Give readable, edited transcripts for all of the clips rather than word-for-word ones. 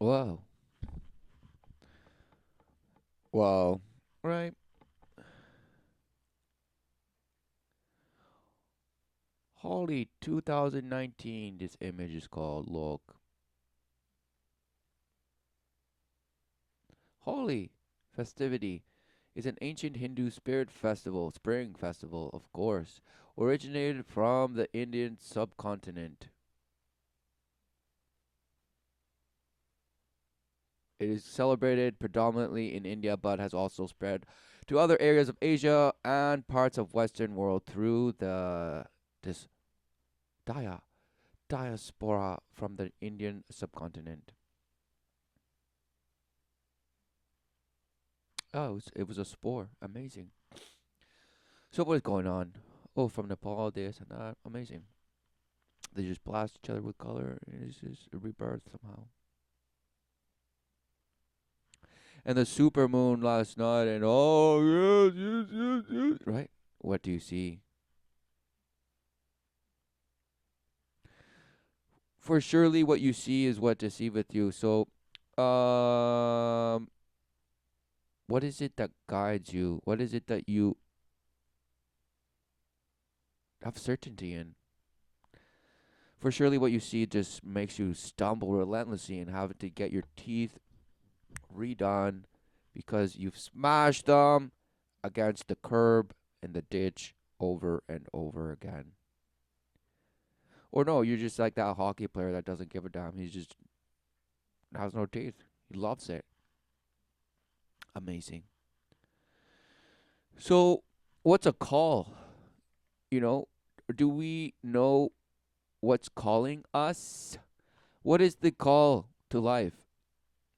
Wow. Wow. Right. Holy 2019. This image is called. Look. Holi festivity is an ancient Hindu spirit festival, spring festival, of course, originated from the Indian subcontinent. It is celebrated predominantly in India but has also spread to other areas of Asia and parts of Western world through the this dia, diaspora from the Indian subcontinent. Oh, it was a spore. Amazing. So what is going on? Oh, from Nepal, this and that. Amazing. They just blast each other with color, and it's just a rebirth somehow. And the super moon last night, and oh yes, yes, yes, yes. Right? What do you see? For surely what you see is what deceiveth you. So, um, what is it that guides you? What is it that you have certainty in? For surely what you see just makes you stumble relentlessly and have to get your teeth redone because you've smashed them against the curb and the ditch over and over again. Or no, you're just like that hockey player that doesn't give a damn. He just has no teeth. He loves it. Amazing. So, what's a call? You know, do we know what's calling us? What is the call to life?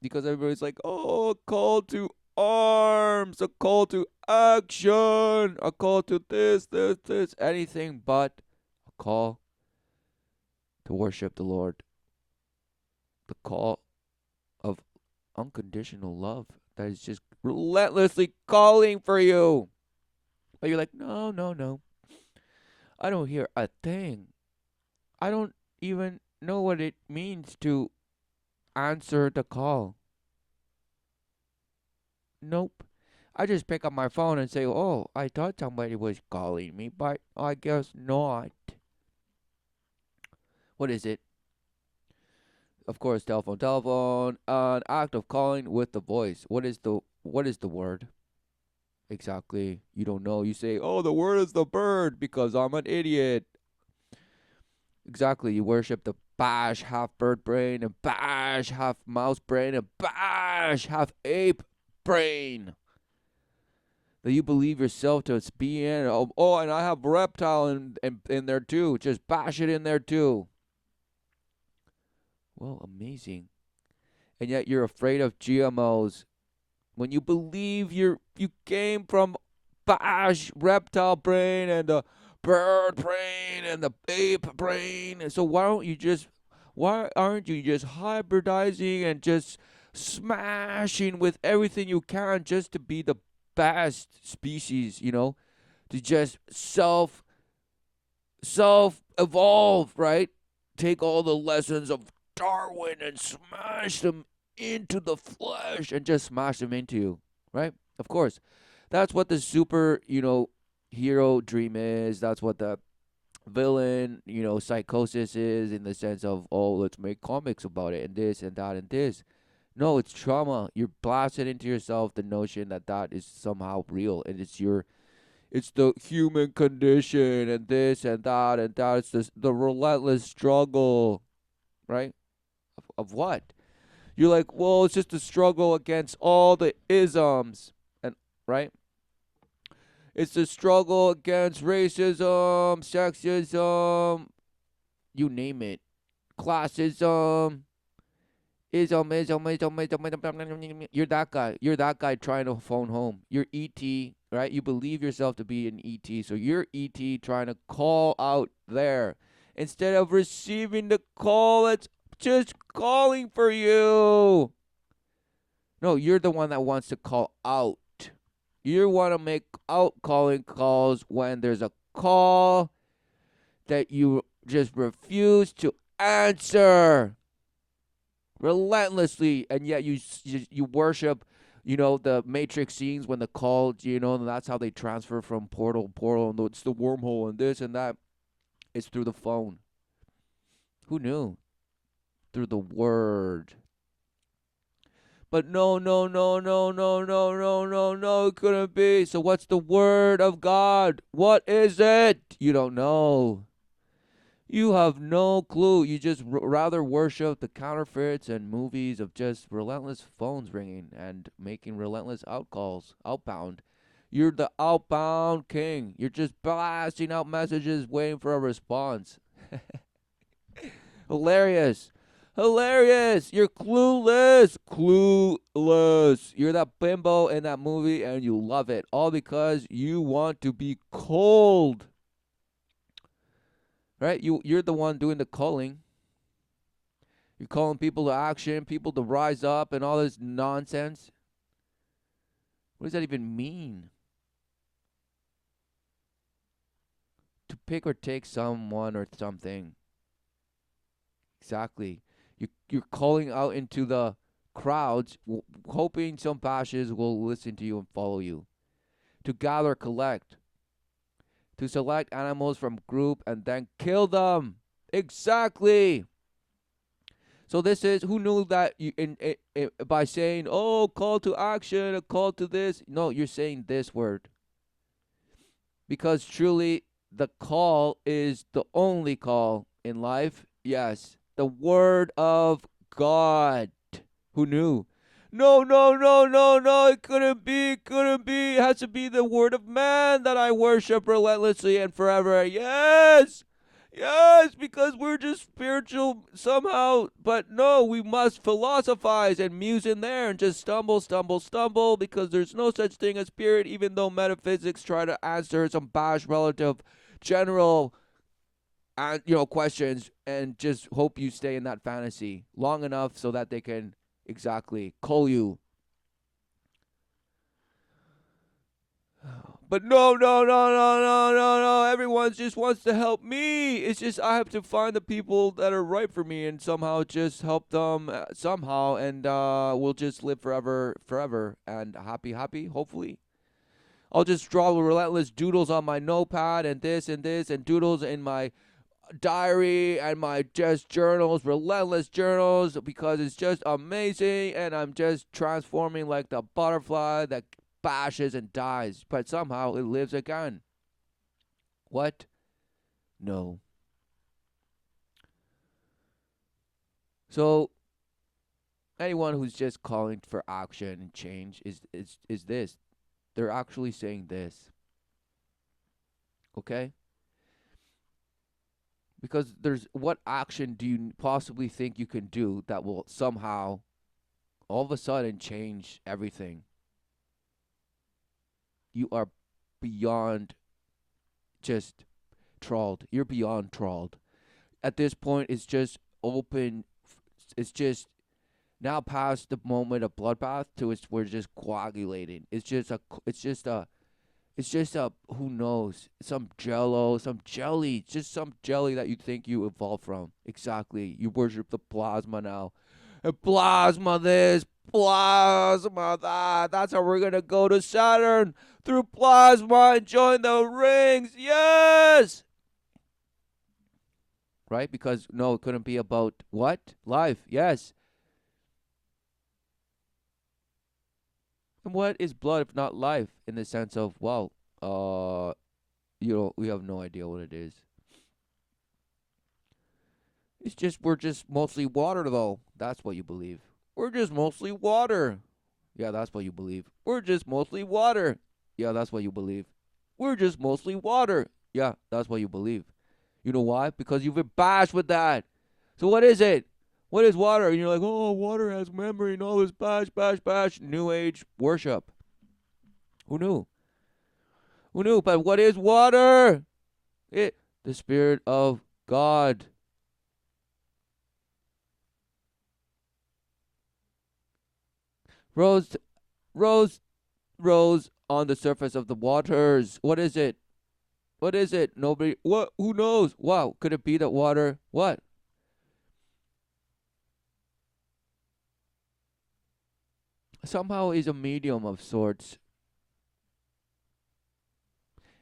Because everybody's like, oh, a call to arms, a call to action, a call to this, anything but a call to worship the Lord, the call of unconditional love that is just relentlessly calling for you. But you're like, no, no, no. I don't hear a thing. I don't even know what it means to answer the call. Nope. I just pick up my phone and say, oh, I thought somebody was calling me, but I guess not. What is it? Of course, telephone, telephone. An act of calling with the voice. What is the word? Exactly. You don't know. You say, oh, the word is the bird because I'm an idiot. Exactly. You worship the bash half bird brain and bash half mouse brain and bash half ape brain. That you believe yourself to be in. Oh, and I have reptile in there too. Just bash it in there too. Well, amazing. And yet you're afraid of GMOs when you believe you came from bash reptile brain and the bird brain and the ape brain. And so why aren't you just hybridizing and just smashing with everything you can just to be the best species, to just self evolve, right? Take all the lessons of Darwin and smash them into the flesh and just smash them into you, right? Of course. That's what the super, hero dream is. That's what the villain, psychosis is in the sense of, oh, let's make comics about it and this and that and this. No, it's trauma. You're blasted into yourself the notion that that is somehow real and it's the human condition and this and that and that. It's the relentless struggle, right? Of what? You're like, well, it's just a struggle against all the isms, and right? It's a struggle against racism, sexism, you name it, classism, ism. You're that guy. You're that guy trying to phone home. You're ET, right? You believe yourself to be an ET, so you're ET trying to call out there instead of receiving the call that's just calling for you. No, you're the one that wants to call out. You want to make out calling calls when there's a call that you just refuse to answer. relentlessly, and yet you worship, the Matrix scenes when the call, and that's how they transfer from portal to portal, and it's the wormhole and this and that. It's through the phone. Who knew? Through the word. But no, no, no, no, no, no, no, no, no, it couldn't be. So what's the word of God? What is it? You don't know. You have no clue. You just rather worship the counterfeits and movies of just relentless phones ringing and making relentless outbound. You're the outbound king. You're just blasting out messages waiting for a response. Hilarious. Hilarious. You're clueless. Clueless. You're that bimbo in that movie and you love it. All because you want to be cold. Right? You're the one doing the calling. You're calling people to action, people to rise up and all this nonsense. What does that even mean? To pick or take someone or something. Exactly. You're calling out into the crowds, hoping some bashes will listen to you and follow you. To gather, collect. To select animals from group and then kill them. Exactly. So this is, who knew that by saying, oh, call to action, a call to this. No, you're saying this word. Because truly, the call is the only call in life. Yes, the word of God. Who knew? No, no, no, no, no, it couldn't be, it couldn't be. It has to be the word of man that I worship relentlessly and forever. Yes! Yes, because we're just spiritual somehow. But no, we must philosophize and muse in there and just stumble, stumble, stumble, because there's no such thing as spirit, even though metaphysics try to answer some bash relative general questions, and just hope you stay in that fantasy long enough so that they can exactly call you. But no, no, no, no, no, no, no. Everyone just wants to help me. It's just I have to find the people that are right for me and somehow just help them somehow, and we'll just live forever, forever, and happy, happy, hopefully. I'll just draw relentless doodles on my notepad and this and doodles in my diary and my just journals, relentless journals, because it's just amazing, and I'm just transforming like the butterfly that bashes and dies, but somehow it lives again. What? No. So anyone who's just calling for action and change is this. They're actually saying this. Okay? Because there's, what action do you possibly think you can do that will somehow all of a sudden change everything? You are beyond just trawled. You're beyond trawled. At this point, it's just open. It's just now past the moment of bloodbath to it's we're just coagulating. It's just a who knows, some jello, some jelly, just some jelly that you think you evolved from. Exactly. You worship the plasma now. And plasma this, plasma that. That's how we're gonna go to Saturn, through plasma, and join the rings. Yes! Right? Because no, it couldn't be about what? Life. Yes. And what is blood if not life? In the sense of, wow, we have no idea what it is. It's just, we're just mostly water, though. That's what you believe. We're just mostly water. Yeah, that's what you believe. We're just mostly water. Yeah, that's what you believe. We're just mostly water. Yeah, that's what you believe. You know why? Because you've been bashed with that. So what is it? What is water? And you're like, oh, water has memory and all this bash, bash, bash. New Age worship. Who knew? Who knew? But what is water? The Spirit of God. Rose, rose, rose on the surface of the waters. What is it? What is it? Nobody. What? Who knows? Wow. Could it be that water? What? somehow is a medium of sorts.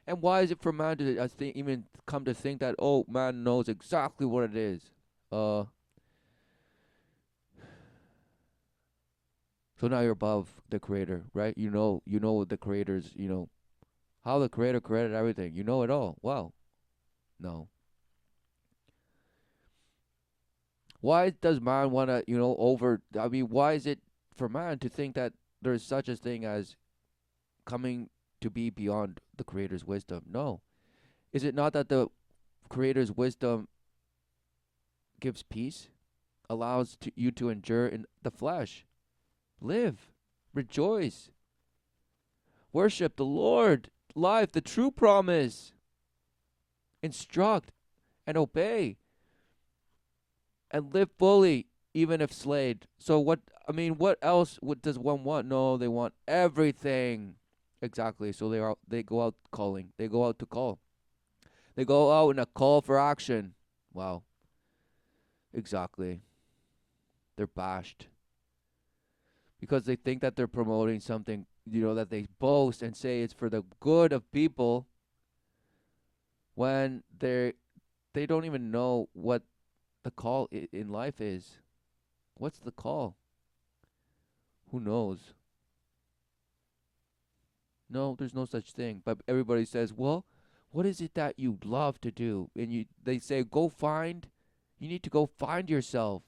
And why is it for man to even come to think that, oh, man knows exactly what it is? Uh, so now you're above the creator, right? You know the creator's, how the creator created everything. You know it all. Wow. No. Why does man want to, I mean, why is it for man to think that there's such a thing as coming to be beyond the creator's wisdom? No. Is it not that the creator's wisdom gives peace, allows you to endure in the flesh, live, rejoice, worship the Lord, life, the true promise, instruct and obey, and live fully, even if slayed. So what else does one want? No, they want everything. Exactly. So they go out calling. They go out to call. They go out in a call for action. Wow. Exactly. They're bashed. Because they think that they're promoting something, that they boast and say it's for the good of people, when they don't even know what the call in life is. What's the call? Who knows? No, there's no such thing. But everybody says, well, what is it that you love to do? And they say, you need to go find yourself.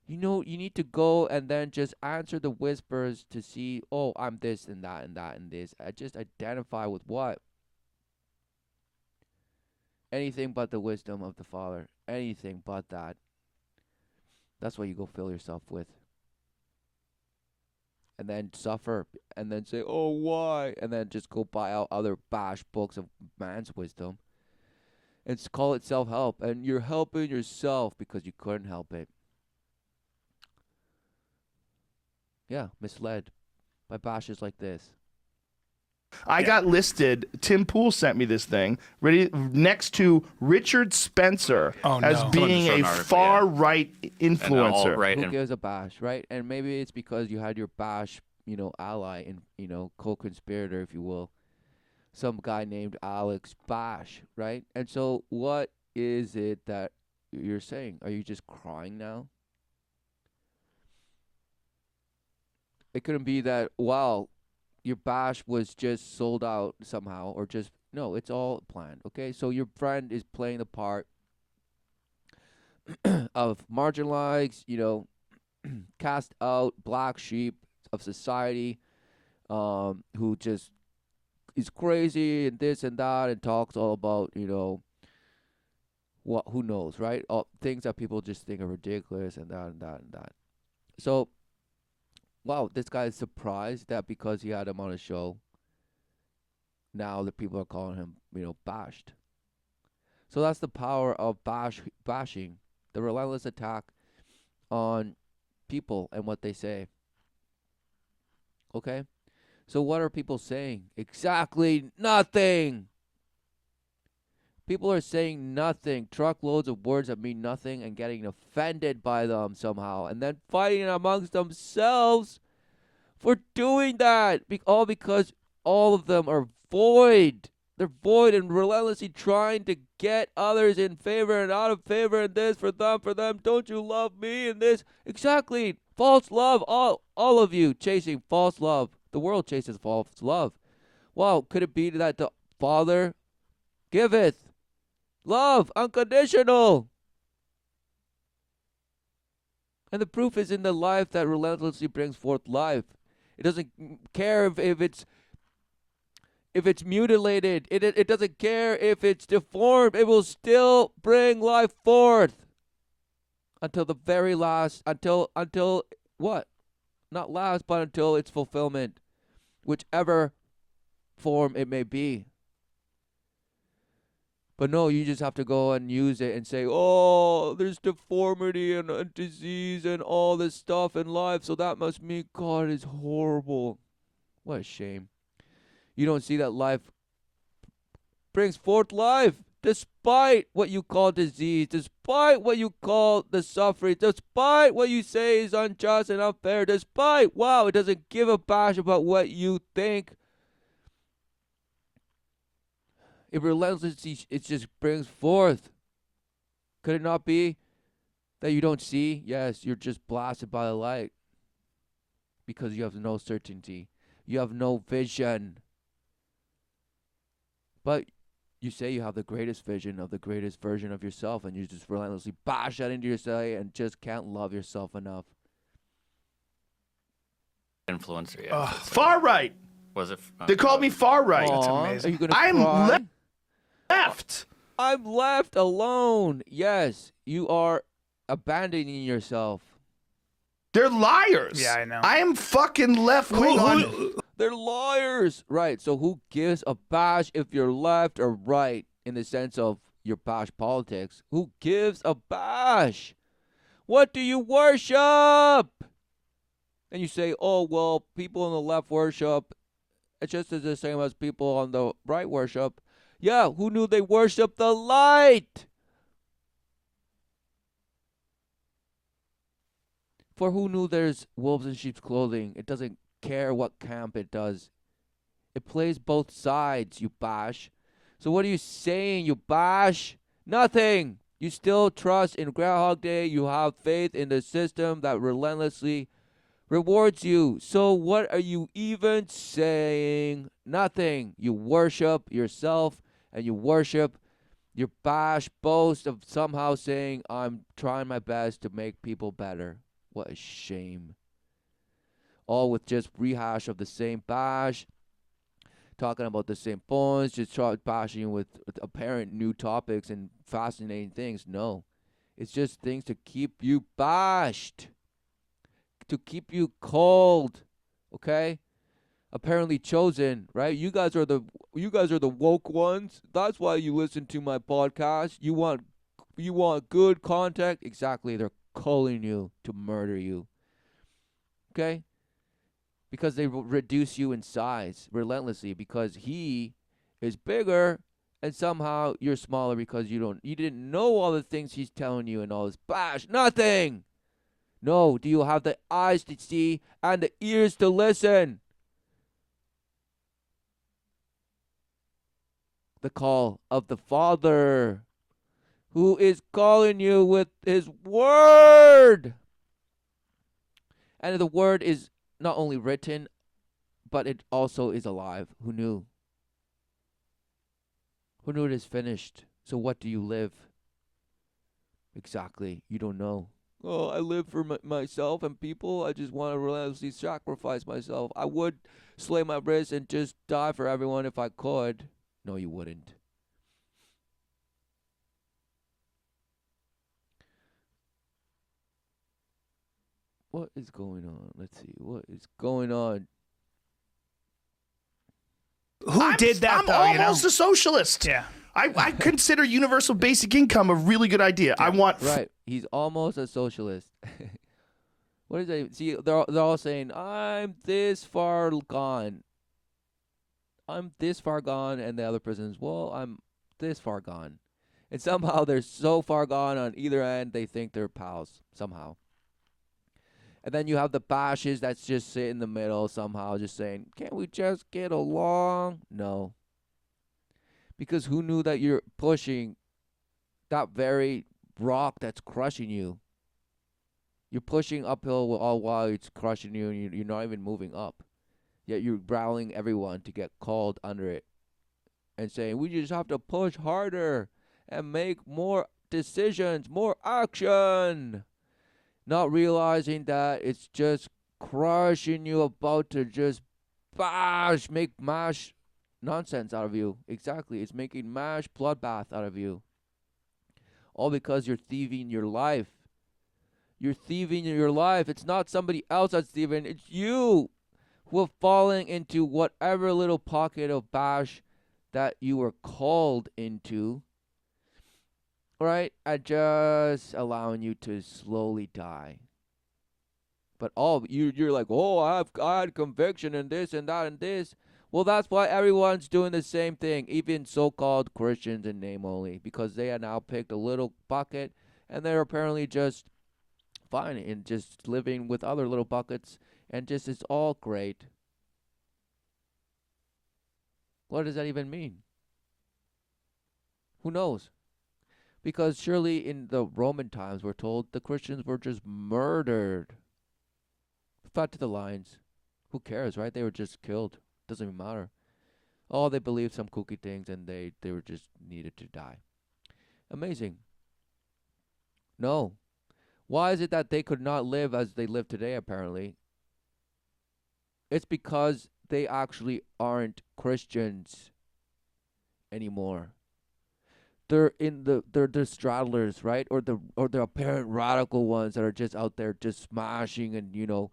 You need to go and then just answer the whispers to see, oh, I'm this and that and that and this. I just identify with what? Anything but the wisdom of the Father. Anything but that. That's what you go fill yourself with. And then suffer. And then say, oh, why? And then just go buy out other bash books of man's wisdom. And call it self-help. And you're helping yourself because you couldn't help it. Yeah, misled by bashes like this. I got listed. Tim Pool sent me this thing. Ready next to Richard Spencer as being a far right influencer. Who gives a bash, right? And maybe it's because you had your bash, ally and co-conspirator, if you will, some guy named Alex Bash, right? And so, what is it that you're saying? Are you just crying now? It couldn't be that, wow, your bash was just sold out somehow, or just, no, it's all planned, okay? So your friend is playing the part of marginalized, cast out black sheep of society, who just is crazy and this and that and talks all about, who knows, right? All things that people just think are ridiculous and that and that and that. So, wow, this guy is surprised that because he had him on a show, now the people are calling him, bashed. So that's the power of bashing, the relentless attack on people and what they say. Okay? So what are people saying? Exactly nothing. People are saying nothing, truckloads of words that mean nothing, and getting offended by them somehow, and then fighting amongst themselves for doing that. All because all of them are void. They're void and relentlessly trying to get others in favor and out of favor, and this for them. Don't you love me? And this. Exactly. False love. All of you chasing false love. The world chases false love. Wow, could it be that the Father giveth love, unconditional? And the proof is in the life that relentlessly brings forth life. It doesn't care if it's mutilated. It doesn't care if it's deformed. It will still bring life forth until the very last. Until what? Not last, but until its fulfillment, whichever form it may be. But no, you just have to go and use it and say, oh, there's deformity and disease and all this stuff in life, so that must mean God is horrible. What a shame. You don't see that life brings forth life. Despite what you call disease, despite what you call the suffering, despite what you say is unjust and unfair, despite, wow, it doesn't give a bash about what you think. It relentlessly, it just brings forth. Could it not be that you don't see? Yes, you're just blasted by the light because you have no certainty. You have no vision. But you say you have the greatest vision of the greatest version of yourself, and you just relentlessly bash that into yourself and just can't love yourself enough. Influencer, yeah. Far right. Was it? They called me far right. That's amazing. Are you gonna I'm cry? left. I'm left alone. Yes, you are abandoning yourself. They're liars. Yeah, I know. I am fucking left wing. They're liars. Right, so who gives a bash if you're left or right in the sense of your bash politics? Who gives a bash? What do you worship? And you say, oh, well, people on the left worship. It's just as the same as people on the right worship. Yeah, who knew they worship the light? For who knew there's wolves in sheep's clothing? It doesn't care what camp it does. It plays both sides, you bash. So what are you saying, you bash? Nothing. You still trust in Groundhog Day. You have faith in the system that relentlessly rewards you. So what are you even saying? Nothing. You worship yourself and you worship your bash boast of somehow saying, I'm trying my best to make people better. What a shame. All with just rehash of the same bash, talking about the same points, just bashing with apparent new topics and fascinating things. No, it's just things to keep you bashed, to keep you cold. Okay, apparently chosen, right? You guys are the woke ones. That's why you listen to my podcast. You want good content. Exactly, they're calling you to murder you. Okay. Because they reduce you in size relentlessly because he is bigger and somehow you're smaller because you didn't know all the things he's telling you and all this bash. Nothing. No, do you have the eyes to see and the ears to listen? The call of the Father who is calling you with his word. And the word is not only written, but it also is alive. Who knew? Who knew it is finished? So what do you live? Exactly. You don't know. Oh, I live for myself and people. I just want to relentlessly sacrifice myself. I would slay my wrist and just die for everyone if I could. No, you wouldn't. What is going on? Let's see. What is going on? Who did that, I'm though, almost a socialist. Yeah. I consider universal basic income a really good idea. I want... Right. He's almost a socialist. What is that? See, they're all saying, I'm this far gone. I'm this far gone. And the other person is, well, I'm this far gone. And somehow they're so far gone on either end, they think they're pals. Somehow. And then you have the bashes that's just sit in the middle somehow, just saying, can't we just get along? No. Because who knew that you're pushing that very rock that's crushing you? You're pushing uphill all while it's crushing you, and you're not even moving up. Yet you're rallying everyone to get called under it. And saying, we just have to push harder and make more decisions, more action. Not realizing that it's just crushing you, about to just make mash nonsense out of you. Exactly. It's making mash bloodbath out of you. All because you're thieving your life. You're thieving your life. It's not somebody else that's thieving. It's you who are falling into whatever little pocket of bash that you were called into. Right? And just allowing you to slowly die. But you're like, oh, I had conviction in this and that and this. Well, that's why everyone's doing the same thing, even so-called Christians in name only, because they have now picked a little bucket, and they're apparently just fine and just living with other little buckets, and just it's all great. What does that even mean? Who knows? Because surely in the Roman times, we're told the Christians were just murdered, fed to the lions. Who cares, right? They were just killed. Doesn't even matter. Oh, they believed some kooky things, and they were just needed to die. Amazing. No. Why is it that they could not live as they live today, apparently? It's because they actually aren't Christians anymore. They're the straddlers, right? Or the apparent radical ones that are just out there just smashing and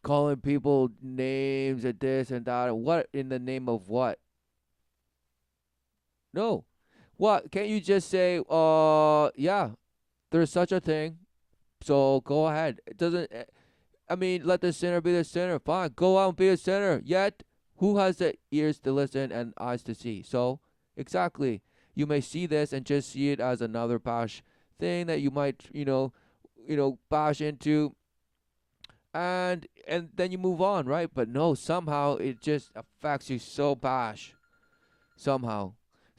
calling people names and this and that. And what in the name of what? No. What? Can't you just say, yeah, there's such a thing. So go ahead. It doesn't. I mean, let the sinner be the sinner. Fine, go out and be a sinner. Yet, who has the ears to listen and eyes to see? So, exactly, you may see this and just see it as another bash thing that you might, bash into, and then you move on, right? But no, somehow it just affects you so bash. Somehow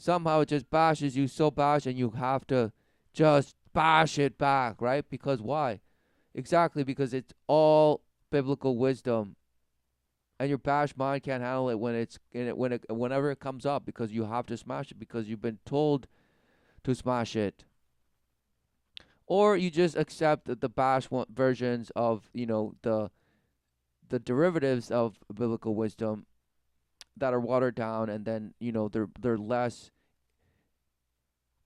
it just bashes you so bash, and you have to just bash it back, right? Because why? Exactly, because it's all biblical wisdom, and your bash mind can't handle it when it's in it whenever it comes up, because you have to smash it because you've been told to smash it, or you just accept the bash versions of the derivatives of biblical wisdom that are watered down, and then they're less.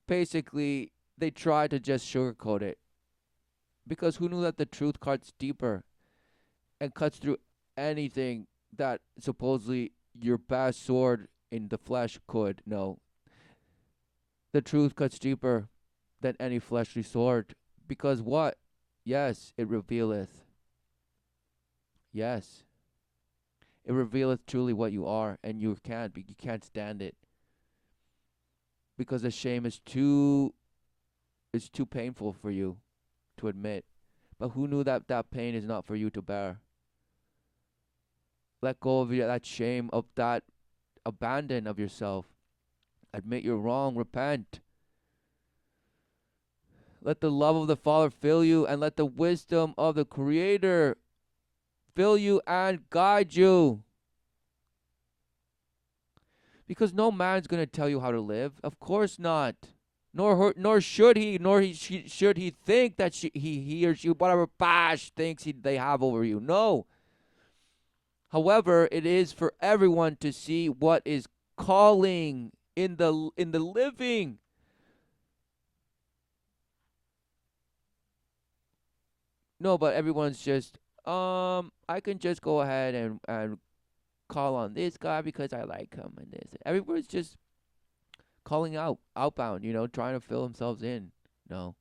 Basically, they try to just sugarcoat it, because who knew that the truth cuts deeper and cuts through anything that supposedly your best sword in the flesh could? No. The truth cuts deeper than any fleshly sword. Because what? Yes, it revealeth. Yes. It revealeth truly what you are, and you can't stand it. Because the shame is too painful for you to admit. But who knew that that pain is not for you to bear? Let go of that shame, of that abandon of yourself. Admit you're wrong, repent. Let the love of the Father fill you, and let the wisdom of the Creator fill you and guide you. Because no man's going to tell you how to live. Of course not. Nor should he. Should he think that he or she, whatever bash thinks they have over you. No. However, it is for everyone to see what is calling in the living. No, but everyone's just I can just go ahead and call on this guy because I like him and this. Everyone's just calling outbound, trying to fill themselves in. No.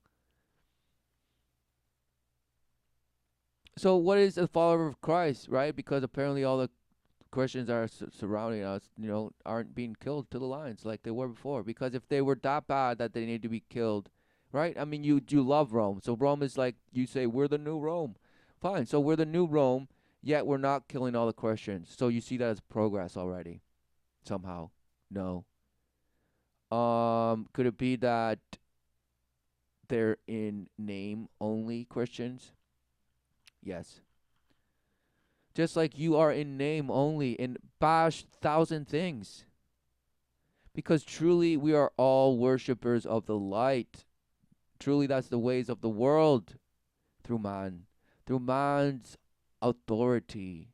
So what is a follower of Christ, right? Because apparently all the Christians are surrounding us, aren't being killed to the lions like they were before. Because if they were that bad that they need to be killed, right? I mean, you love Rome. So Rome is like, you say, we're the new Rome. Fine. So we're the new Rome, yet we're not killing all the Christians. So you see that as progress already, somehow. No. Could it be that they're in name only Christians? Yes. Just like you are in name only in bash thousand things. Because truly we are all worshippers of the light. Truly that's the ways of the world through man. Through man's authority.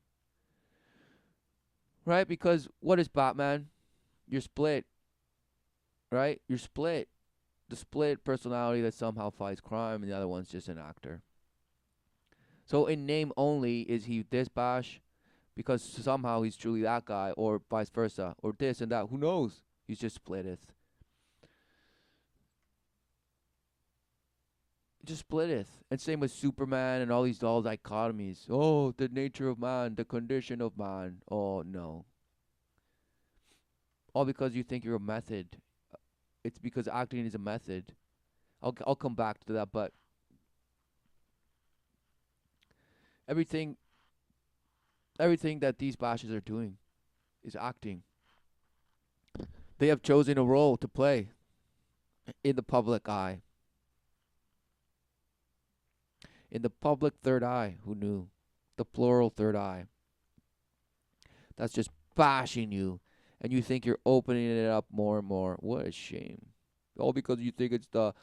Right? Because what is Batman? You're split. Right? You're split. The split personality that somehow fights crime, and the other one's just an actor. So in name only is he this bash, because somehow he's truly that guy, or vice versa, or this and that. Who knows? He's just splitteth. Just splitteth. And same with Superman and all these all dichotomies. Oh, the nature of man, the condition of man. Oh no. All because you think you're a method. It's because acting is a method. I'll come back to that, but everything everything that these bashes are doing is acting. They have chosen a role to play in the public eye. In the public third eye, who knew? The plural third eye. That's just bashing you, and you think you're opening it up more and more. What a shame. All because you think it's the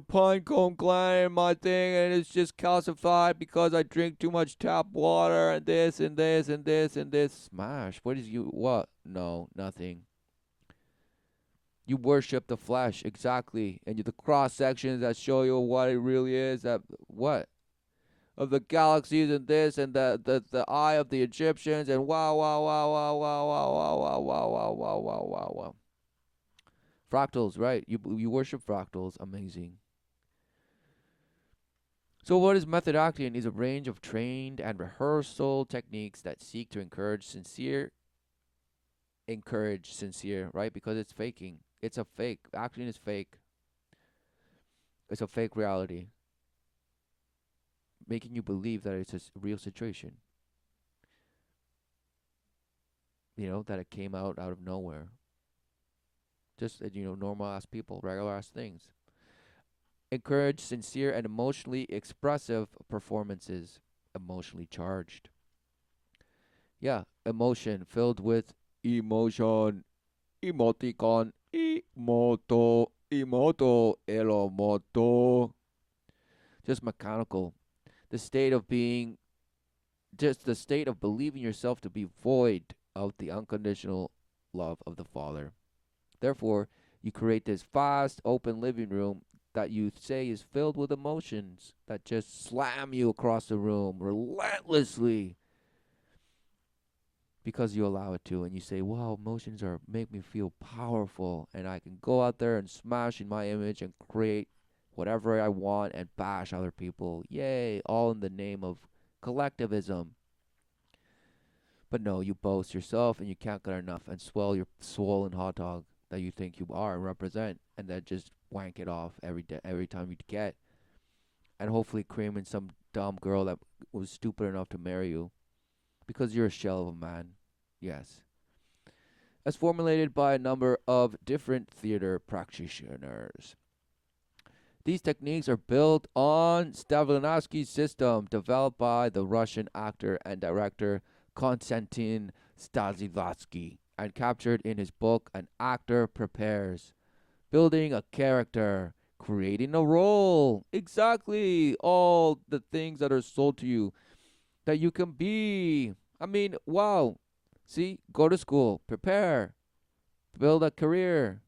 pine cone gland in my thing, and it's just calcified because I drink too much tap water and this and this and this and this. Smash. What is you? What? No, nothing. You worship the flesh, exactly, and the cross sections that show you what it really is. That what? Of the galaxies and this and the eye of the Egyptians and wow wow wow wow wow wow wow wow wow wow wow wow wow wow. Fractals, right? You worship fractals, amazing. So what is method acting? Is a range of trained and rehearsal techniques that seek to encourage sincere, right? Because it's faking. It's a fake. Acting is fake. It's a fake reality, making you believe that it's a real situation. That it came out of nowhere. Just normal ass people, regular ass things. Encourage sincere and emotionally expressive performances, emotionally charged. Yeah, emotion filled with emotion, emoticon, emoto, elomoto. Just mechanical. The state of being, just the state of believing yourself to be void of the unconditional love of the Father. Therefore, you create this vast, open living room that you say is filled with emotions that just slam you across the room relentlessly because you allow it to. And you say, wow, emotions make me feel powerful, and I can go out there and smash in my image and create whatever I want and bash other people. Yay, all in the name of collectivism. But no, you boast yourself and you can't get enough and swell your swollen hot dog that you think you are and represent, and then just wank it off every day, every time you get, and hopefully cream in some dumb girl that was stupid enough to marry you because you're a shell of a man. Yes. As formulated by a number of different theater practitioners. These techniques are built on Stanislavski's system developed by the Russian actor and director Konstantin Stanislavski and captured in his book An Actor Prepares. Building a character, creating a role. Exactly. All the things that are sold to you that you can be. I mean, wow. See, go to school, prepare, build a career.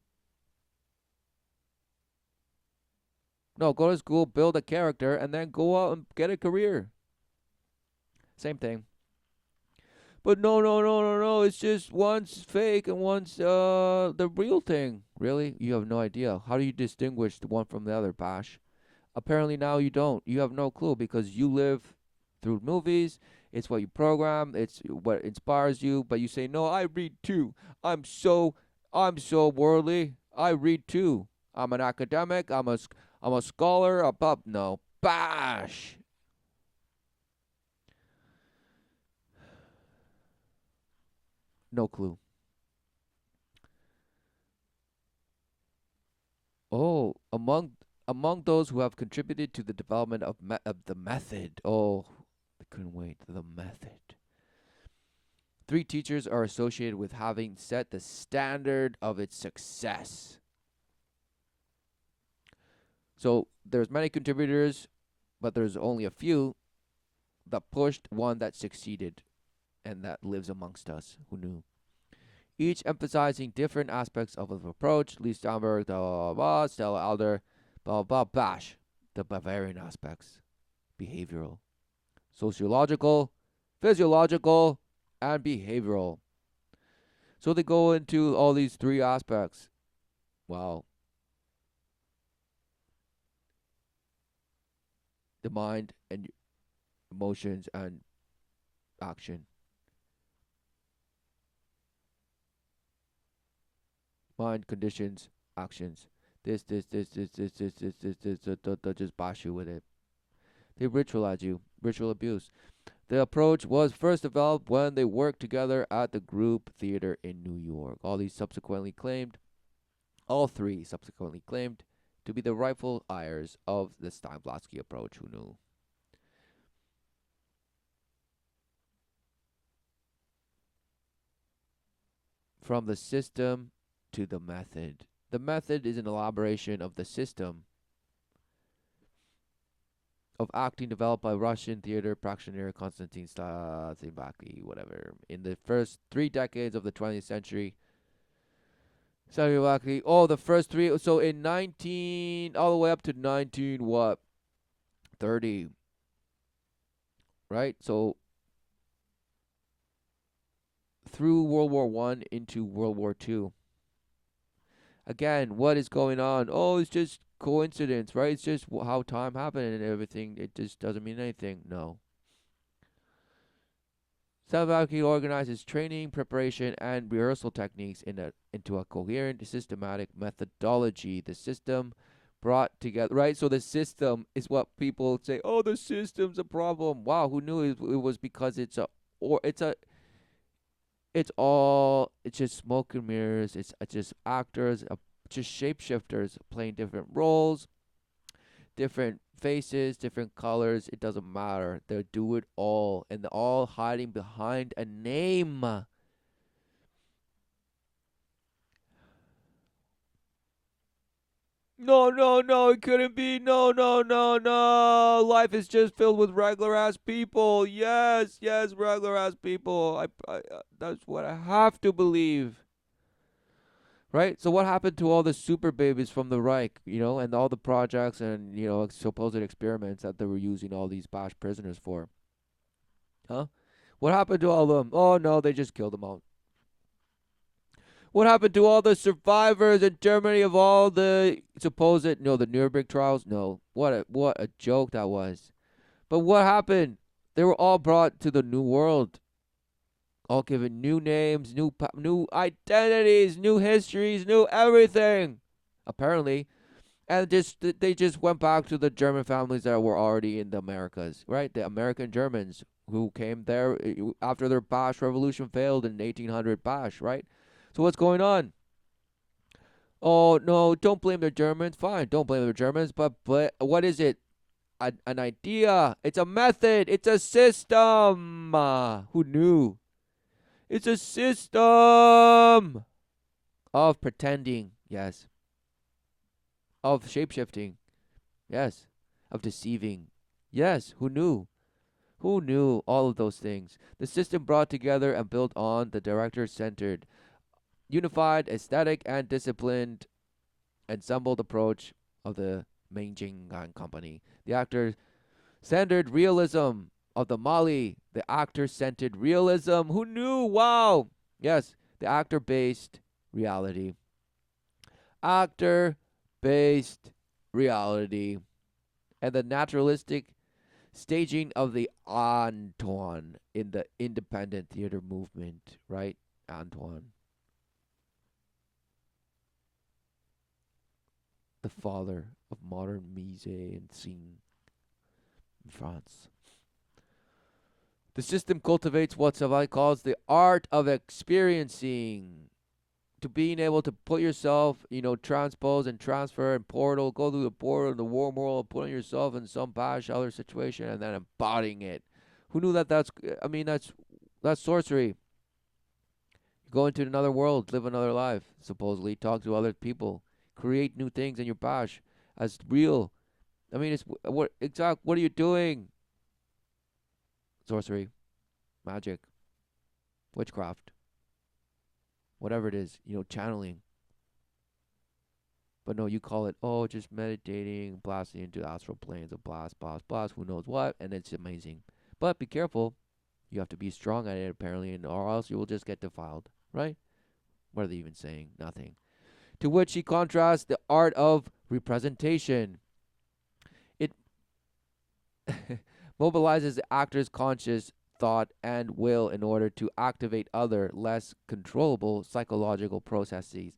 No, go to school, build a character, and then go out and get a career. Same thing. But no, no, no, no, no. It's just one's fake and one's the real thing. Really? You have no idea. How do you distinguish the one from the other, Bash? Apparently now you don't. You have no clue because you live through movies. It's what you program. It's what inspires you. But you say, no, I read too. I'm so worldly. I read too. I'm an academic. I'm a scholar. Above no. Bash. No clue. Oh, among those who have contributed to the development of the method. Oh, I couldn't wait. The method. 3 teachers are associated with having set the standard of its success. So there's many contributors, but there's only a few that pushed one that succeeded and that lives amongst us. Who knew? Each emphasizing different aspects of the approach. Lee Steinberg, blah, blah, blah, blah, Stella Adler, blah, blah, blah, Bash. The Bavarian aspects. Behavioral, sociological, physiological, and behavioral. So they go into all these 3 aspects. Wow. The mind and emotions and action. mind, conditions, actions. This, they'll just bash you with it. They ritualize you, ritual abuse. The approach was first developed when they worked together at the Group Theater in New York. All three subsequently claimed to be the rightful heirs of the Stanislavski approach. Who knew? From the system to the method. The method is an elaboration of the system of acting developed by Russian theater practitioner Konstantin Stanislavski, whatever. In the first 3 decades of the 20th century, Stanislavski, the first 3, so in 19, all the way up to 19, what? 30, right? So, through World War One into World War Two. Again, what is going on? Oh, it's just coincidence, right? It's just how time happened and everything. It just doesn't mean anything. No. Stanislavski organizes training, preparation, and rehearsal techniques into a coherent, systematic methodology. The system brought together, right? So the system is what people say, oh, the system's a problem. Wow, who knew it was because it's just smoke and mirrors. It's just actors, just shapeshifters playing different roles, different faces, different colors. It doesn't matter. They do it all, and they're all hiding behind a name. No, it couldn't be. No. Life is just filled with regular ass people. Yes, regular ass people. That's what I have to believe. Right? So what happened to all the super babies from the Reich, and all the projects and, supposed experiments that they were using all these Bosch prisoners for? Huh? What happened to all of them? Oh, no, they just killed them all. What happened to all the survivors in Germany of all the supposed, the Nuremberg trials? No. What a joke that was. But what happened? They were all brought to the New World. All given new names, new identities, new histories, new everything. Apparently. And they just went back to the German families that were already in the Americas, right? The American Germans who came there after their Bosch revolution failed in 1800 Bosch, right? So what's going on? Oh, no, don't blame the Germans. Fine, don't blame the Germans. But what is it? An idea. It's a method. It's a system. Who knew? It's a system of pretending. Yes. Of shapeshifting. Yes. Of deceiving. Yes. Who knew? Who knew all of those things? The system brought together and built on the director-centered, unified, aesthetic, and disciplined ensembled approach of the Meijing Company. The actor-centered realism of the Mali. The actor-centered realism. Who knew? Wow. Yes, the actor-based reality. Actor-based reality. And the naturalistic staging of the Antoine in the independent theater movement, right? Antoine. The father of modern mise en scene in France. The system cultivates what Savai calls the art of experiencing. To being able to put yourself, transpose and transfer and portal, go through the portal in the warm world, putting yourself in some bash other situation and then embodying it. Who knew that's sorcery. You go into another world, live another life, supposedly, talk to other people, create new things in your bash as real. What are you doing? Sorcery, magic, witchcraft, whatever it is, channeling. But no, you call it, just meditating, blasting into astral planes of blast, who knows what, and it's amazing. But be careful. You have to be strong at it, apparently, or else you will just get defiled, right? What are they even saying? Nothing. To which he contrasts the art of representation. It mobilizes the actor's conscious thought and will in order to activate other, less controllable psychological processes.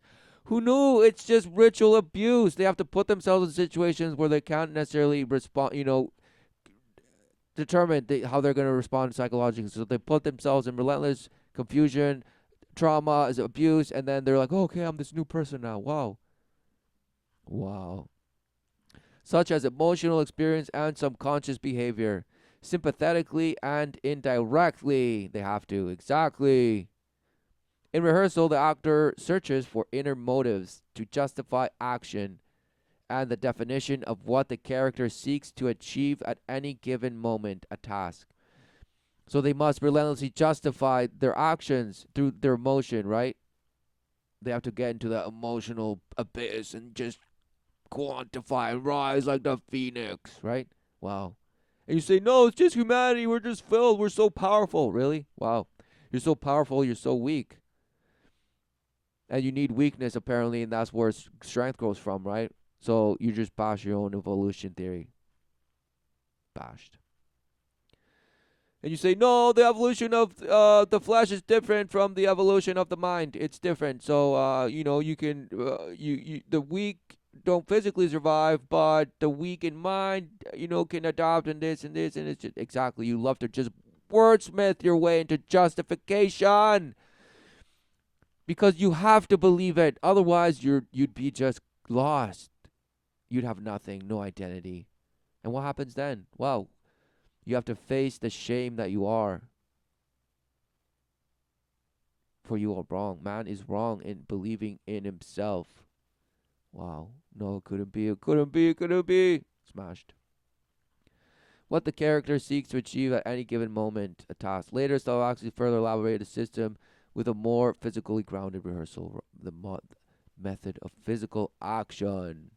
Who knew? It's just ritual abuse. They have to put themselves in situations where they can't necessarily respond, determine how they're going to respond psychologically. So they put themselves in relentless confusion, trauma, is abuse, and then they're like, oh, okay, I'm this new person now. Wow. Wow. Such as emotional experience and subconscious behavior. Sympathetically and indirectly. They have to. Exactly. In rehearsal, the actor searches for inner motives to justify action and the definition of what the character seeks to achieve at any given moment, a task. So they must relentlessly justify their actions through their emotion, right? They have to get into that emotional abyss and just quantify and rise like the phoenix, right? Wow. And you say, no, it's just humanity. We're just filled. We're so powerful. Really? Wow. You're so powerful. You're so weak. And you need weakness, apparently, and that's where strength grows from, right? So you just bash your own evolution theory. Bashed. And you say, no, the evolution of the flesh is different from the evolution of the mind. It's different. So, you can, the weak don't physically survive, but the weak in mind, can adopt and this and this. And it's just, exactly. You love to just wordsmith your way into justification. Because you have to believe it. Otherwise, you'd be just lost. You'd have nothing, no identity. And what happens then? Well, you have to face the shame that you are. For you are wrong. Man is wrong in believing in himself. Wow. No, it couldn't be. It couldn't be. It couldn't be. Smashed. What the character seeks to achieve at any given moment, a task. Later, Stoll actually further elaborated the system with a more physically grounded rehearsal, the method of physical action.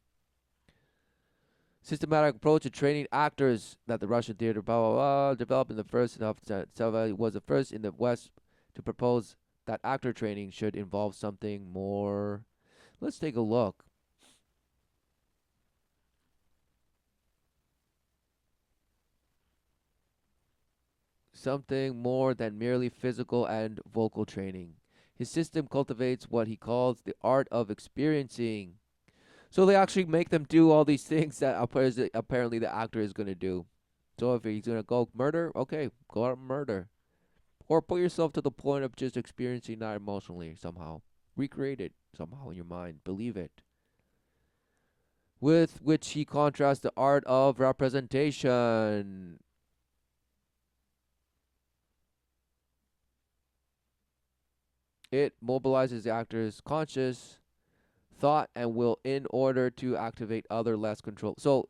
Systematic approach to training actors that the Russian theater developed in the first was the first in the West to propose that actor training should involve something more. Let's take a look. Something more than merely physical and vocal training. His system cultivates what he calls the art of experiencing. So they actually make them do all these things that apparently the actor is going to do. So if he's going to go murder, okay, go out and murder. Or put yourself to the point of just experiencing that emotionally somehow. Recreate it somehow in your mind. Believe it. With which he contrasts the art of representation. It mobilizes the actor's conscious thought and will in order to activate other less control. So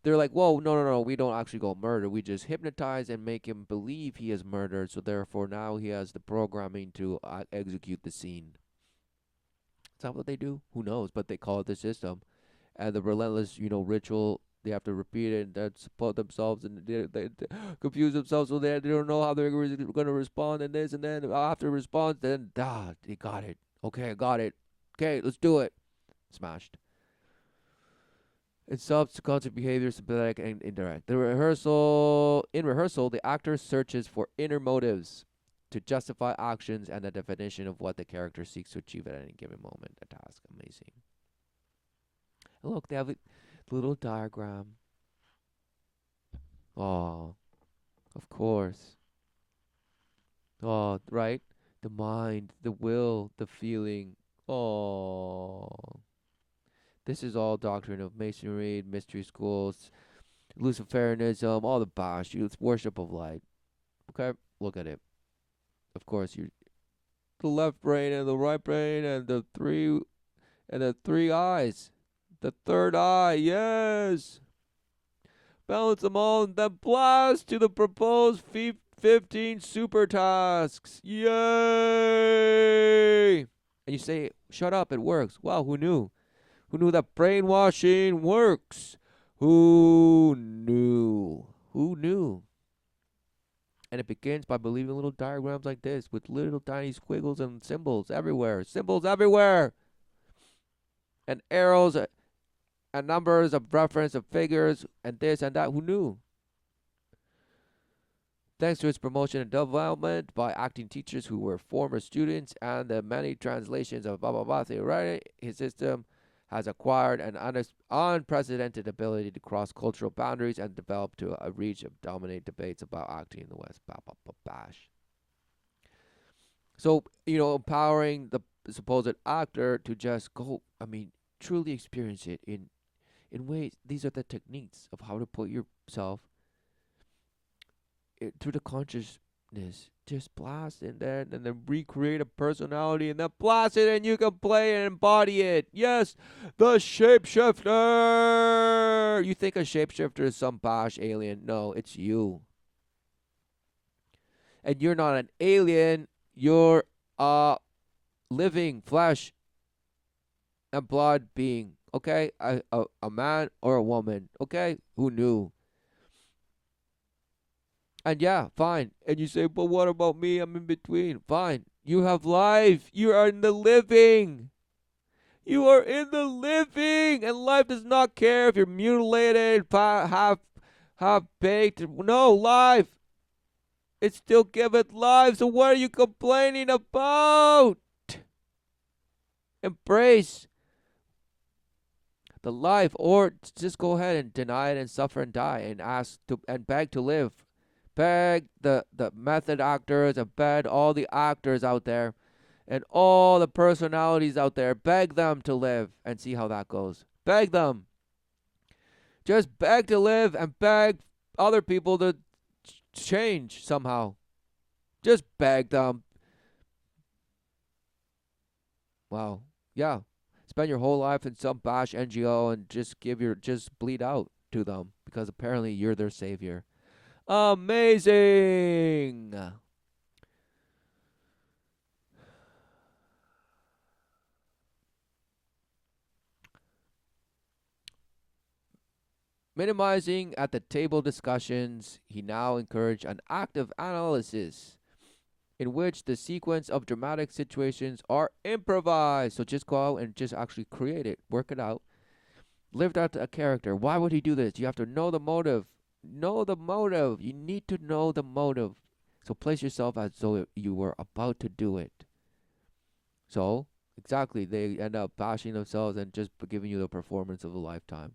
they're like, whoa, no, we don't actually go murder. We just hypnotize and make him believe he is murdered. So therefore now he has the programming to execute the scene. Is that what they do? Who knows? But they call it the system. And the relentless, ritual, they have to repeat it and that's put themselves and they confuse themselves so they don't know how they're going to respond and this and then after response, then, they got it. Okay, I got it. Okay, let's do it. Smashed. In subconscious behavior, sympathetic and indirect. In rehearsal, the actor searches for inner motives to justify actions and the definition of what the character seeks to achieve at any given moment. A task. Amazing. And look, they have a little diagram. Oh, of course. Oh, right? The mind, the will, the feeling. Oh. This is all doctrine of Masonry, mystery schools, Luciferianism, all the bosh. It's worship of light. Okay, look at it. Of course, the left brain and the right brain and the three eyes. The third eye, yes. Balance them all and then blast to the proposed 15 super tasks. Yay! And you say, shut up, it works. Wow, who knew? Who knew that brainwashing works? Who knew? Who knew? And it begins by believing little diagrams like this with little tiny squiggles and symbols everywhere. Symbols everywhere. And arrows and numbers of reference of figures and this and that. Who knew? Thanks to its promotion and development by acting teachers who were former students and the many translations of blah blah blah theory, his system has acquired an unprecedented ability to cross cultural boundaries and develop to a reach of dominate debates about acting in the West. Bah, bah, bah, bash. So, empowering the supposed actor to just go, truly experience it in ways. These are the techniques of how to put yourself to the consciousness. Just blast in there and then recreate a personality and then blast it and you can play and embody it. Yes, the shapeshifter. You think a shapeshifter is some bosh alien. No, it's you. And you're not an alien. You're a living flesh and blood being. Okay? A man or a woman. Okay? Who knew? And yeah, fine. And you say, but what about me? I'm in between. Fine. You have life. You are in the living. You are in the living. And life does not care if you're mutilated, half baked. No, life. It still giveth life. So what are you complaining about? Embrace the life, or just go ahead and deny it and suffer and die and ask to and beg to live. Beg the method actors and beg all the actors out there and all the personalities out there. Beg them to live and see how that goes. Beg them. Just beg to live and beg other people to change somehow. Just beg them. Wow. Yeah. Spend your whole life in some bash NGO and just bleed out to them because apparently you're their savior. Amazing. Minimizing at the table discussions, he now encouraged an active analysis in which the sequence of dramatic situations are improvised. So just go out and just actually create it, work it out, lived out a character. Why would he do this? You have to know the motive. Know the motive. You need to know the motive. So place yourself as though you were about to do it. So, exactly, they end up bashing themselves and just giving you the performance of a lifetime.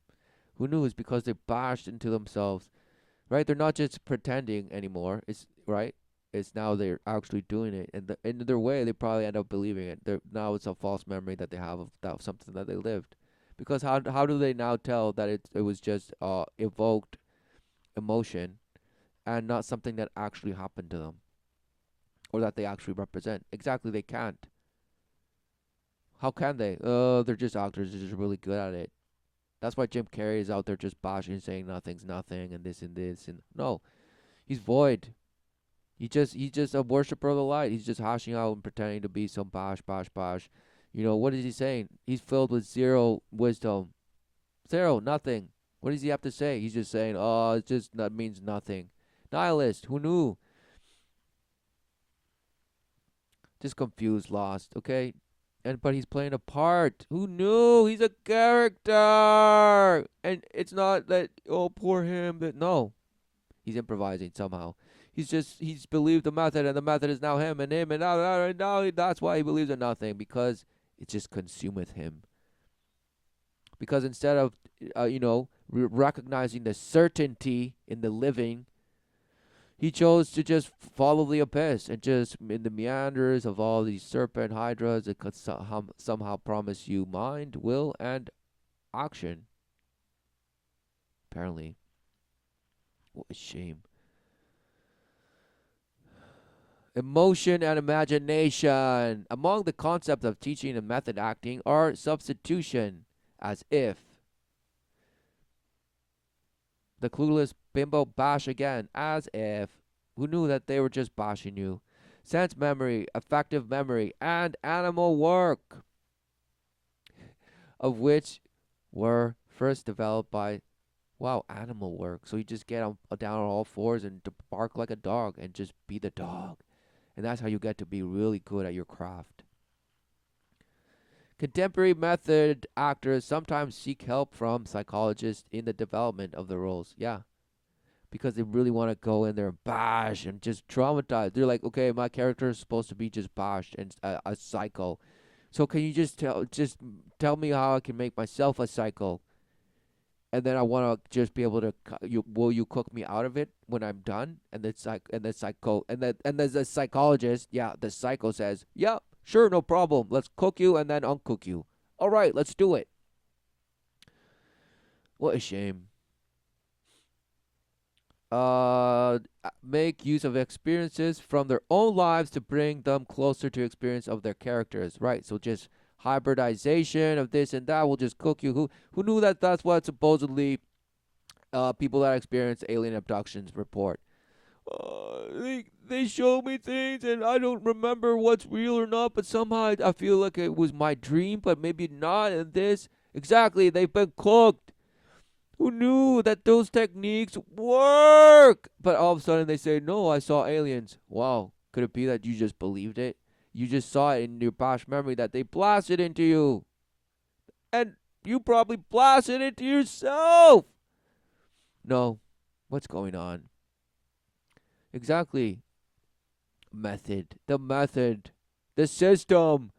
Who knew? It's because they bashed into themselves, right? They're not just pretending anymore. It's right. It's now they're actually doing it, and in their way, they probably end up believing it. Now it's a false memory that they have of something that they lived, because how do they now tell that it was just evoked emotion and not something that actually happened to them or that they actually represent? Exactly, they can't. How can they? They're just actors. They're just really good at it. That's why Jim Carrey is out there just bashing, saying nothing's nothing and this and this and no, he's void. He's just a worshiper of the light. He's just hashing out and pretending to be some bash. What is he saying? He's filled with zero wisdom, zero, nothing. What does he have to say? He's just saying, oh, that means nothing. Nihilist. Who knew? Just confused, lost. Okay. But he's playing a part. Who knew? He's a character. And it's not that, oh, poor him. No. He's improvising somehow. He's believed the method, and the method is now him and him, and now that's why he believes in nothing, because it just consumeth him. Because instead of, recognizing the certainty in the living, he chose to just follow the abyss and just in the meanders of all these serpent hydras that could somehow promise you mind, will, and action. Apparently. What a shame. Emotion and imagination. Among the concepts of teaching and method acting are substitution, as if. The clueless bimbo bash again, as if. Who knew that they were just bashing you? Sense memory, affective memory, and animal work, of which were first developed by, animal work. So you just get down on all fours and bark like a dog and just be the dog. And that's how you get to be really good at your craft. Contemporary method actors sometimes seek help from psychologists in the development of the roles. Yeah. because they really want to go in there and bash and just traumatize. They're like, okay, my character is supposed to be just bashed and a psycho. So can you just tell me how I can make myself a psycho? And then I want to just be able to. Will you cook me out of it when I'm done? And the the psychologist, the psycho says, yeah, sure, no problem. Let's cook you and then uncook you. All right, let's do it. What a shame. Make use of experiences from their own lives to bring them closer to experience of their characters, right? So just hybridization of this and that will just cook you. Who knew that that's what supposedly people that experience alien abductions report? They show me things and I don't remember what's real or not, but somehow I feel like it was my dream, but maybe not. And this exactly, they've been cooked. Who knew that those techniques work? But all of a sudden they say, no, I saw aliens. Wow. Could it be that you just believed it? You just saw it in your past memory that they blasted into you. And you probably blasted into yourself. No. What's going on? Exactly. Method. The method. The system.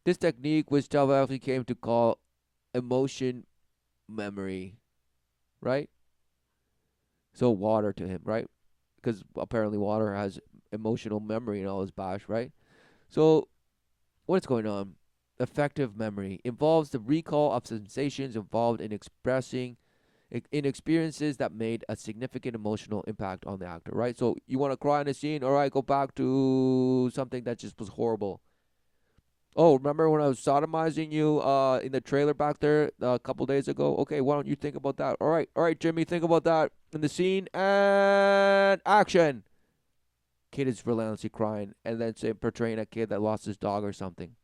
This technique which Talvafli came to call emotion memory. Right? So water to him, right? Because apparently water has emotional memory and all his bash, right? So what's going on? Effective memory involves the recall of sensations involved in expressing in experiences that made a significant emotional impact on the actor, right? So you want to cry in a scene, all right, go back to something that just was horrible. Oh, remember when I was sodomizing you in the trailer back there a couple days ago? Okay, why don't you think about that? All right, Jimmy, think about that in the scene and action. Kid is relentlessly crying and then say portraying a kid that lost his dog or something.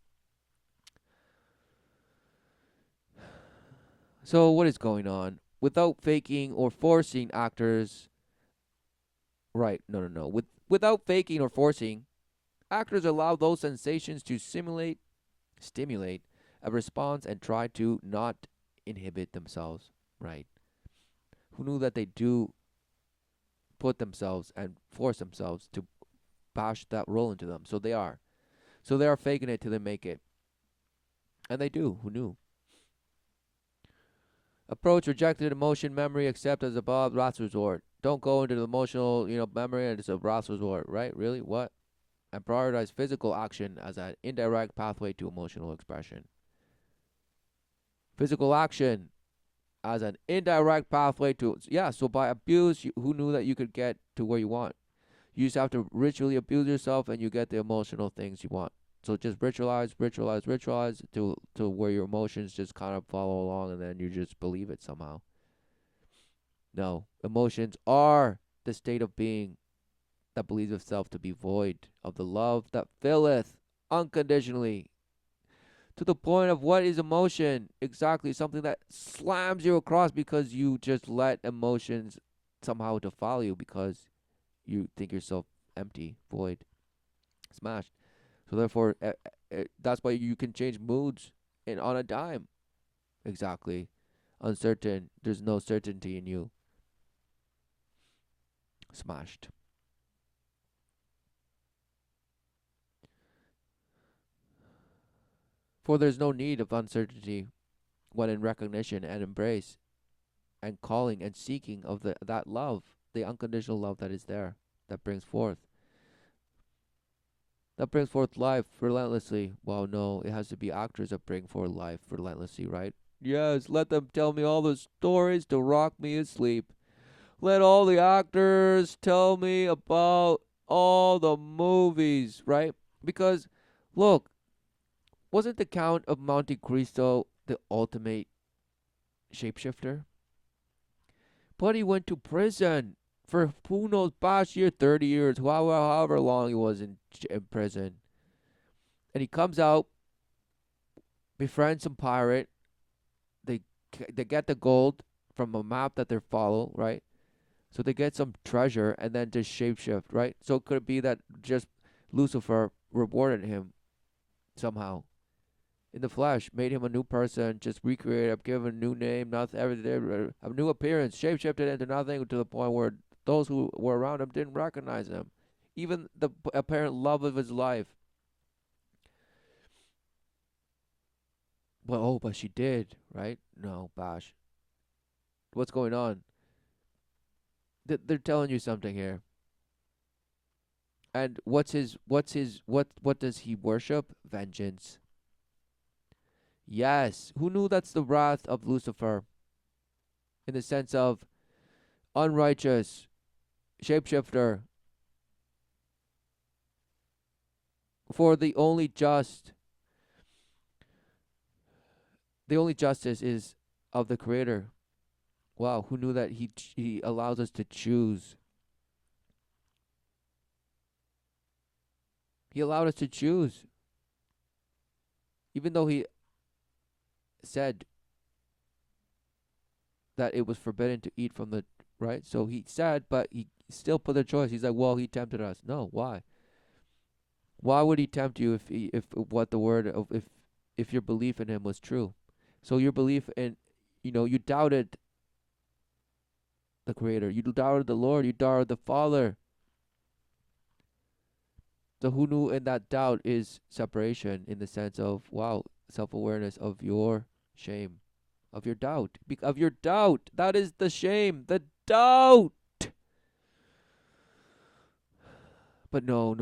So what is going on? Without faking or forcing actors, right? No. Without faking or forcing, actors allow those sensations to stimulate a response and try to not inhibit themselves, right? Who knew that they do put themselves and force themselves to bash that role into them? So they are. So they are faking it till they make it. And they do. Who knew? Approach rejected emotion memory, accept as above, last resort. Don't go into the emotional, memory and it's a last resort, right? Really? What? And prioritize physical action as an indirect pathway to emotional expression. Physical action as an indirect pathway to, so by abuse, who knew that you could get to where you want? You just have to ritually abuse yourself and you get the emotional things you want. So just ritualize to where your emotions just kind of follow along and then you just believe it somehow. No, emotions are the state of being that believes itself to be void of the love that filleth unconditionally. To the point of what is emotion? Exactly, something that slams you across because you just let emotions somehow defile you because you think yourself empty, void, smashed. So therefore, that's why you can change moods on a dime. Exactly. Uncertain. There's no certainty in you. Smashed. For there's no need of uncertainty when in recognition and embrace and calling and seeking of that love, the unconditional love that is there, that brings forth life relentlessly. Well, no, it has to be actors that bring forth life relentlessly, right? Yes, let them tell me all the stories to rock me asleep. Let all the actors tell me about all the movies, right? Because, look, wasn't the Count of Monte Cristo the ultimate shapeshifter? But he went to prison for who knows past year, 30 years, however long he was in prison. And he comes out, befriends some pirate. They get the gold from a map that they follow, right? So they get some treasure and then just shapeshift, right? So could it be that just Lucifer rewarded him somehow in the flesh, made him a new person, just recreated, given a new name, nothing, everything, a new appearance, shapeshifted into nothing to the point where Those who were around him didn't recognize him. Even the apparent love of his life. Well, but she did, right? No, Bash. What's going on? They're telling you something here. And what does he worship? Vengeance. Yes. Who knew that's the wrath of Lucifer? In the sense of unrighteous, shapeshifter. For the only justice is of the Creator. Wow, who knew that he allows us to choose? He allowed us to choose. Even though he said that it was forbidden to eat from the, right? So he said, but he still put the choice. He's like, well, he tempted us. No, why? Why would he tempt you if what the word of if your belief in him was true? So your belief in, you doubted the Creator, you doubted the Lord, you doubted the Father. So who knew in that doubt is separation in the sense of, wow, self-awareness of your shame, of your doubt, of your doubt. That is the shame, the doubt. But no.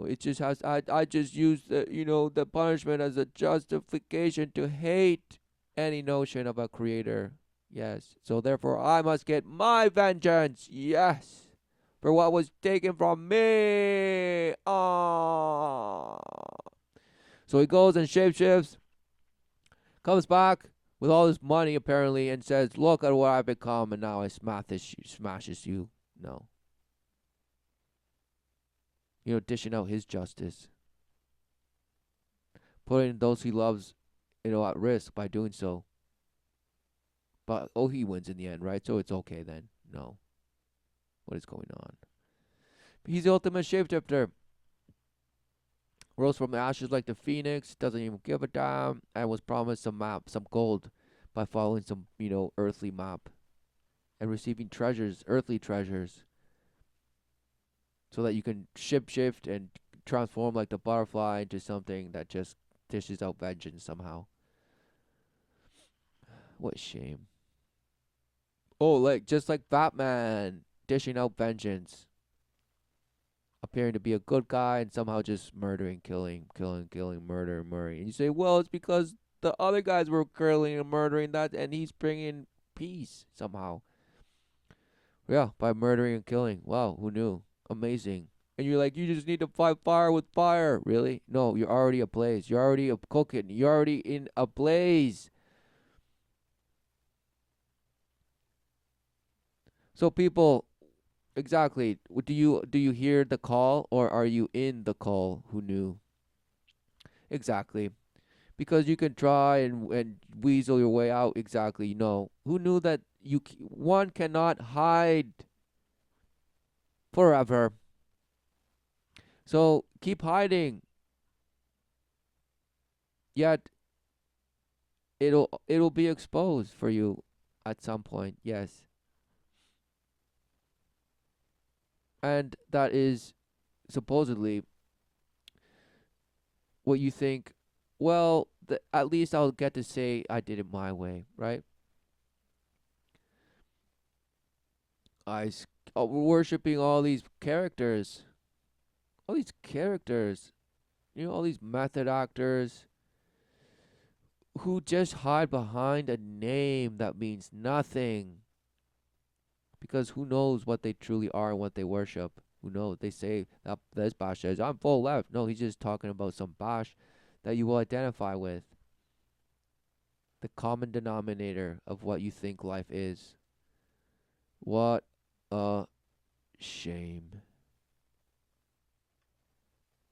It just has. I just use the punishment as a justification to hate any notion of a Creator. Yes. So therefore, I must get my vengeance. Yes, for what was taken from me. Ah. So he goes and shapeshifts, comes back with all this money apparently, and says, "Look at what I've become, and now I smashes you." No. Dishing out his justice. Putting those he loves, at risk by doing so. But, he wins in the end, right? So it's okay then. No. What is going on? He's the ultimate shapeshifter. Rose from the ashes like the phoenix, doesn't even give a damn, and was promised some map, some gold, by following some, earthly map. And receiving treasures, earthly treasures. So that you can shift and transform like the butterfly into something that just dishes out vengeance somehow. What a shame. Oh, just like Batman dishing out vengeance. Appearing to be a good guy and somehow just murdering, killing, murdering. And you say, well, it's because the other guys were killing and murdering that, and he's bringing peace somehow. Yeah, by murdering and killing. Wow, who knew? Amazing. And you're like, you just need to fight fire with fire. Really? No, you're already ablaze. You're already cooking. You're already in a blaze. So people, exactly, do you hear the call, or are you in the call? Who knew? Exactly. Because you can try and weasel your way out. Exactly. No. Who knew that one cannot hide forever? So keep hiding. Yet it'll be exposed for you at some point. Yes. And that is supposedly what you think. Well, at least I'll get to say I did it my way, right? We're worshiping all these characters. All these characters. All these method actors who just hide behind a name that means nothing. Because who knows what they truly are and what they worship? Who knows? They say that this Bash says, I'm full left. No, he's just talking about some Bash that you will identify with. The common denominator of what you think life is. What a shame.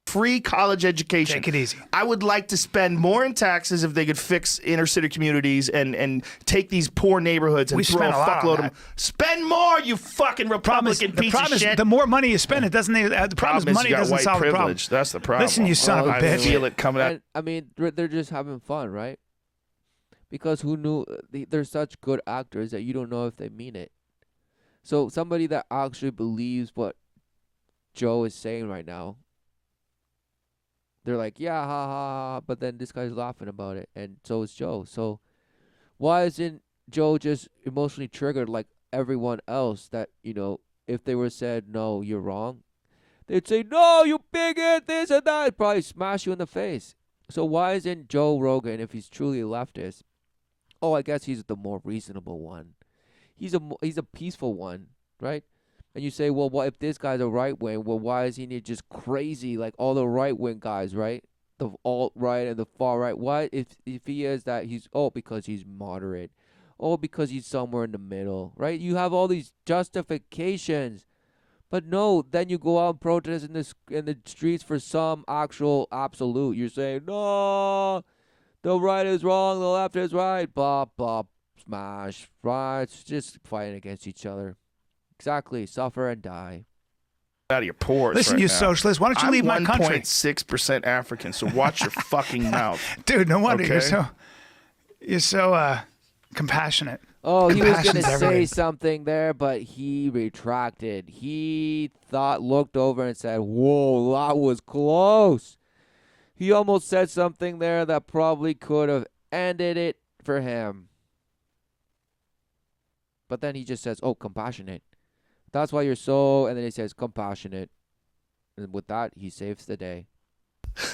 Free college education. Take it easy. I would like to spend more in taxes if they could fix inner city communities and take these poor neighborhoods and We throw a spent a lot on fuckload of that. them. Spend more, you fucking Republican piece of shit. The more money you spend, it doesn't. The problem is money you got doesn't white solve the problem. privilege. That's the problem. Listen, you son of a I bitch. feel it coming out. And, I mean, they're just having fun, right? Because who knew they're such good actors that you don't know if they mean it. So somebody that actually believes what Joe is saying right now, they're like, yeah, ha ha ha, but then this guy's laughing about it, and so is Joe. So why isn't Joe just emotionally triggered like everyone else that, if they were said, no, you're wrong, they'd say, no, you bigot, this and that, probably smash you in the face. So why isn't Joe Rogan, if he's truly a leftist, I guess he's the more reasonable one. He's a peaceful one, right? And you say, well, what if this guy's a right wing? Well, why is he just crazy like all the right wing guys, right? The alt right and the far right. Why, if he is that, because he's moderate, because he's somewhere in the middle, right? You have all these justifications, but no, then you go out and protest in the streets for some actual absolute. You're saying no, the right is wrong, the left is right, blah blah, smash, right? It's just fighting against each other. Exactly, suffer and die. Out of your pores. Listen, right you now. socialist, why don't you leave my country? I'm 1.6% African, so watch your fucking mouth. Dude, no wonder Okay? you're so compassionate. Oh, he was going to Compassion's say everything. something there, but he retracted. He looked over and said, whoa, that was close. He almost said something there that probably could have ended it for him. But then he just says, compassionate. That's why you're so, and then he says compassionate. And with that, he saves the day.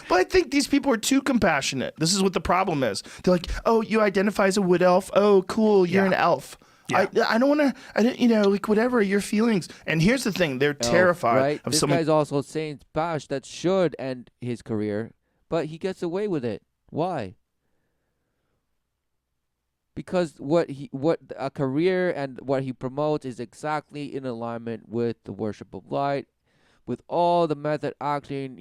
But I think these people are too compassionate. This is what the problem is. They're like, oh, you identify as a wood elf. Oh, cool, you're an elf. Yeah. I don't want to, like whatever, your feelings. And here's the thing. They're terrified right? of This someone. guy's also saying bash that should end his career, but he gets away with it. Why? Because what a career and what he promotes is exactly in alignment with the worship of light, with all the method acting,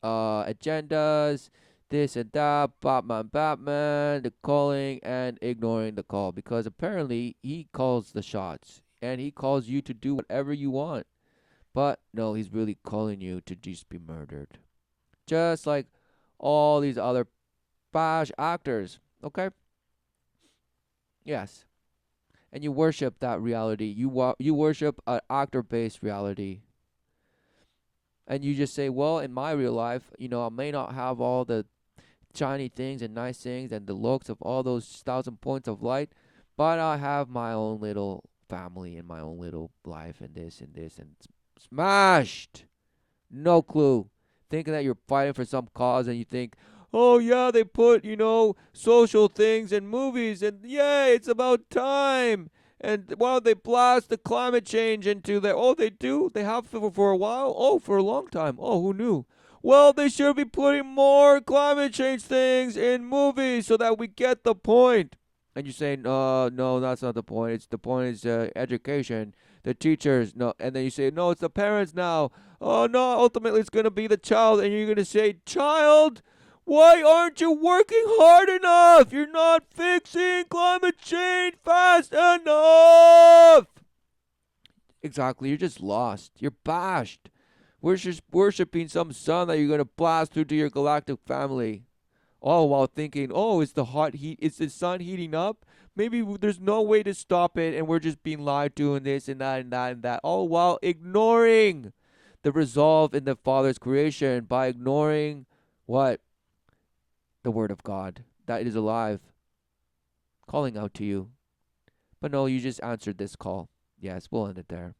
agendas, this and that, Batman, the calling and ignoring the call. Because apparently he calls the shots and he calls you to do whatever you want. But no, he's really calling you to just be murdered. Just like all these other bash actors, okay? Yes. And you worship that reality. You worship an actor-based reality. And you just say, well, in my real life, I may not have all the shiny things and nice things and the looks of all those 1,000 points of light, but I have my own little family and my own little life and this and smashed. No clue. Thinking that you're fighting for some cause and you think, oh yeah, they put, social things in movies and yay, it's about time. And they blast the climate change into there. Oh, they do? They have for a while? Oh, for a long time. Oh, who knew? Well, they should be putting more climate change things in movies so that we get the point. And you say, no, that's not the point. The point is education, the teachers. No, and then you say, no, it's the parents now. Oh no, ultimately it's gonna be the child, and you're gonna say, child, why aren't you working hard enough? You're not fixing climate change fast enough. Exactly, you're just lost. You're bashed. Worshipping some sun that you're gonna blast through to your galactic family. All while thinking, oh, is the sun heating up? Maybe there's no way to stop it, and we're just being lied to and this and that and that and that. All while ignoring the resolve in the Father's creation by ignoring what? The Word of God. That it is alive. Calling out to you. But no, you just answered this call. Yes, we'll end it there.